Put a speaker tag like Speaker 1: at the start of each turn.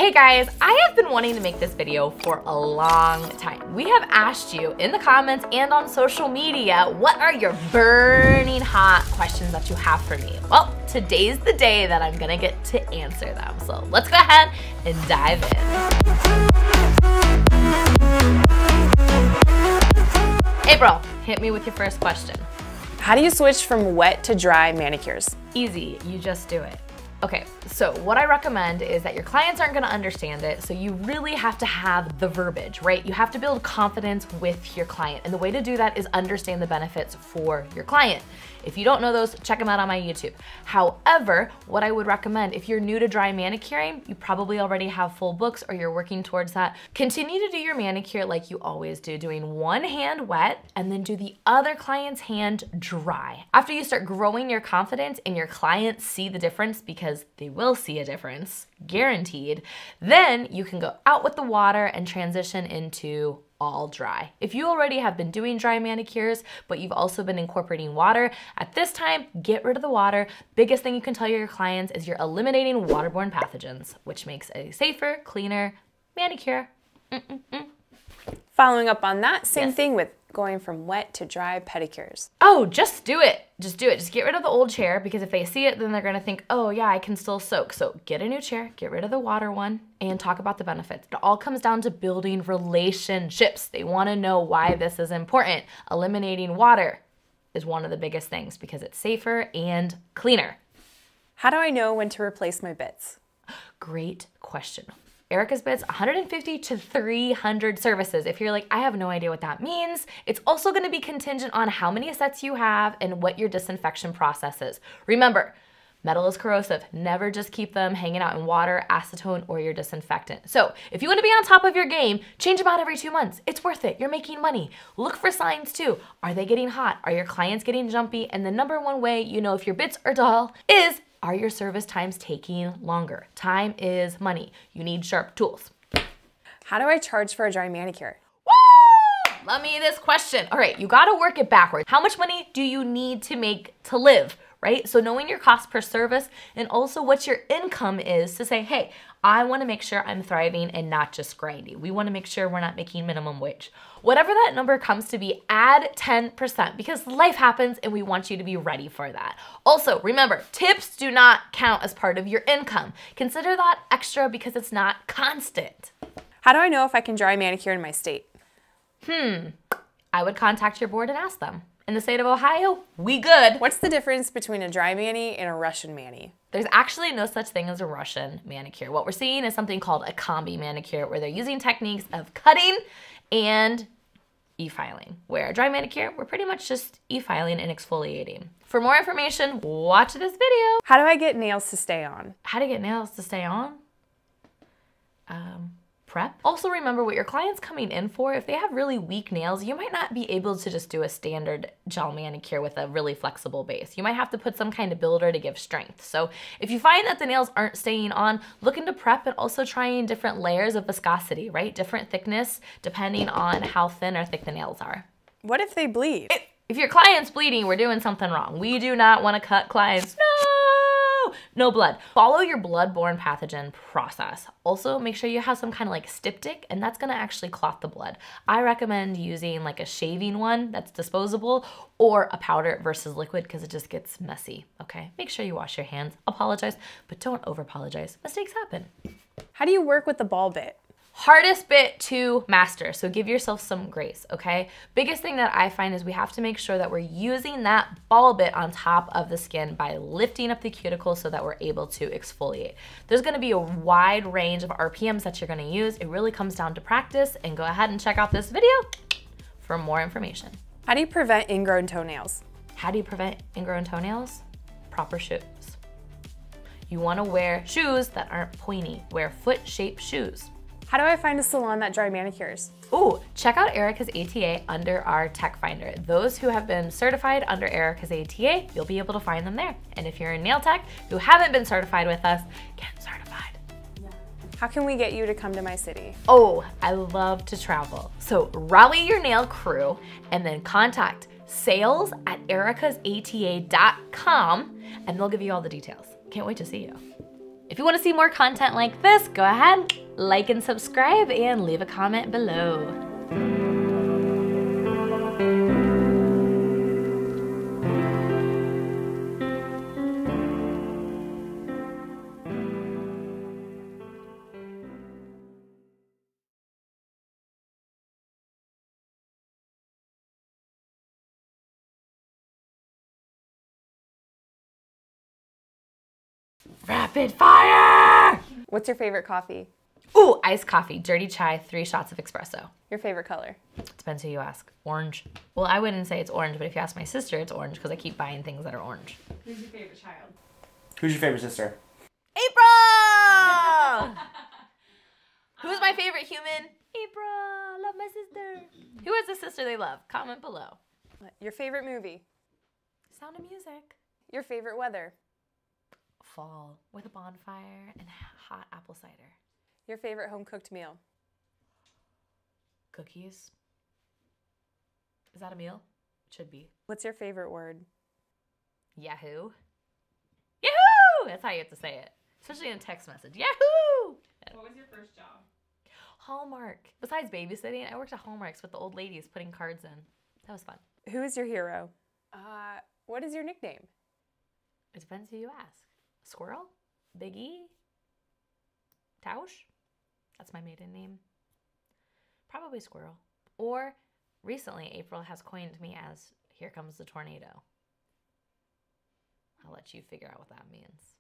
Speaker 1: Hey guys, I have been wanting to make this video for a long time. We have asked you in the comments and on social media, what are your burning hot questions that you have for me? Well, today's the day that I'm gonna get to answer them. So let's go ahead and dive in. April, hit me with your first question.
Speaker 2: How do you switch from wet to dry manicures?
Speaker 1: Easy, you just do it. Okay, so what I recommend is that your clients aren't gonna understand it, so you really have to have the verbiage, right? You have to build confidence with your client, and the way to do that is understand the benefits for your client. If you don't know those, check them out on my YouTube. However, what I would recommend, if you're new to dry manicuring, you probably already have full books or you're working towards that, continue to do your manicure like you always do, doing one hand wet and then do the other client's hand dry. After you start growing your confidence and your clients see the difference, because they will see a difference, guaranteed, then you can go out with the water and transition into all dry. If you already have been doing dry manicures, but you've also been incorporating water, at this time, get rid of the water. Biggest thing you can tell your clients is you're eliminating waterborne pathogens, which makes a safer, cleaner manicure.
Speaker 2: Following up on that, same thing with going from wet to dry pedicures.
Speaker 1: Oh, just do it. Just do it. Just get rid of the old chair, because if they see it, then they're gonna think, oh yeah, I can still soak. So get a new chair, get rid of the water one, and talk about the benefits. It all comes down to building relationships. They wanna know why this is important. Eliminating water is one of the biggest things because it's safer and cleaner.
Speaker 2: How do I know when to replace my bits?
Speaker 1: Great question. Erica's Bits, 150 to 300 services. If you're like, I have no idea what that means, it's also gonna be contingent on how many sets you have and what your disinfection process is. Remember, metal is corrosive. Never just keep them hanging out in water, acetone, or your disinfectant. So if you wanna be on top of your game, change them out every 2 months. It's worth it, you're making money. Look for signs too. Are they getting hot? Are your clients getting jumpy? And the number one way you know if your bits are dull is, are your service times taking longer? Time is money. You need sharp tools.
Speaker 2: How do I charge for a dry manicure?
Speaker 1: Woo! Love me this question. All right, you gotta work it backwards. How much money do you need to make to live, right? So knowing your cost per service and also what your income is to say, hey, I wanna make sure I'm thriving and not just grinding. We wanna make sure we're not making minimum wage. Whatever that number comes to be, add 10% because life happens and we want you to be ready for that. Also, remember, tips do not count as part of your income. Consider that extra because it's not constant.
Speaker 2: How do I know if I can dry manicure in my state?
Speaker 1: I would contact your board and ask them. In the state of Ohio, we good.
Speaker 2: What's the difference between a dry mani and a Russian mani?
Speaker 1: There's actually no such thing as a Russian manicure. What we're seeing is something called a combi manicure, where they're using techniques of cutting and e-filing. Where a dry manicure, we're pretty much just e-filing and exfoliating. For more information, watch this video.
Speaker 2: How do I get nails to stay on?
Speaker 1: How to get nails to stay on? Prep. Also remember what your client's coming in for. If they have really weak nails, you might not be able to just do a standard gel manicure with a really flexible base. You might have to put some kind of builder to give strength. So if you find that the nails aren't staying on, look into prep and also trying different layers of viscosity, right? Different thickness depending on how thin or thick the nails are.
Speaker 2: What if they bleed?
Speaker 1: If your client's bleeding, we're doing something wrong. We do not want to cut clients. No blood. Follow your blood-borne pathogen process. Also, make sure you have some kind of like styptic, and that's gonna actually clot the blood. I recommend using like a shaving one that's disposable or a powder versus liquid because it just gets messy, okay? Make sure you wash your hands. Apologize, but don't over-apologize. Mistakes happen.
Speaker 2: How do you work with the ball bit?
Speaker 1: Hardest bit to master, so give yourself some grace, okay? Biggest thing that I find is we have to make sure that we're using that ball bit on top of the skin by lifting up the cuticle so that we're able to exfoliate. There's gonna be a wide range of RPMs that you're gonna use. It really comes down to practice, and go ahead and check out this video for more information.
Speaker 2: How do you prevent ingrown toenails?
Speaker 1: How do you prevent ingrown toenails? Proper shoes. You wanna wear shoes that aren't pointy. Wear foot-shaped shoes.
Speaker 2: How do I find a salon that dry manicures?
Speaker 1: Ooh, check out Erica's ATA under our Tech Finder. Those who have been certified under Erica's ATA, you'll be able to find them there. And if you're a nail tech who haven't been certified with us, get certified.
Speaker 2: How can we get you to come to my city?
Speaker 1: Oh, I love to travel. So rally your nail crew and then contact sales@ericasata.com and they'll give you all the details. Can't wait to see you. If you want to see more content like this, go ahead, like and subscribe, and leave a comment below. Rapid fire!
Speaker 2: What's your favorite coffee?
Speaker 1: Ooh, iced coffee, dirty chai, 3 shots of espresso.
Speaker 2: Your favorite color?
Speaker 1: Depends who you ask. Orange. Well, I wouldn't say it's orange, but if you ask my sister, it's orange because I keep buying things that are orange.
Speaker 2: Who's your favorite child?
Speaker 3: Who's your favorite sister?
Speaker 1: April! Who's my favorite human? April. Love my sister. Who has a sister they love? Comment below.
Speaker 2: Your favorite movie?
Speaker 1: Sound of Music.
Speaker 2: Your favorite weather?
Speaker 1: Fall with a bonfire and hot apple cider.
Speaker 2: Your favorite home-cooked meal?
Speaker 1: Cookies. Is that a meal? It should be.
Speaker 2: What's your favorite word?
Speaker 1: Yahoo. Yahoo! That's how you have to say it. Especially in a text message. Yahoo!
Speaker 4: What was your first job?
Speaker 1: Hallmark. Besides babysitting, I worked at Hallmarks with the old ladies putting cards in. That was fun.
Speaker 2: Who is your hero? What is your nickname?
Speaker 1: It depends who you ask. Squirrel? Big E? Tausch? That's my maiden name. Probably Squirrel. Or recently, April has coined me as Here Comes the Tornado. I'll let you figure out what that means.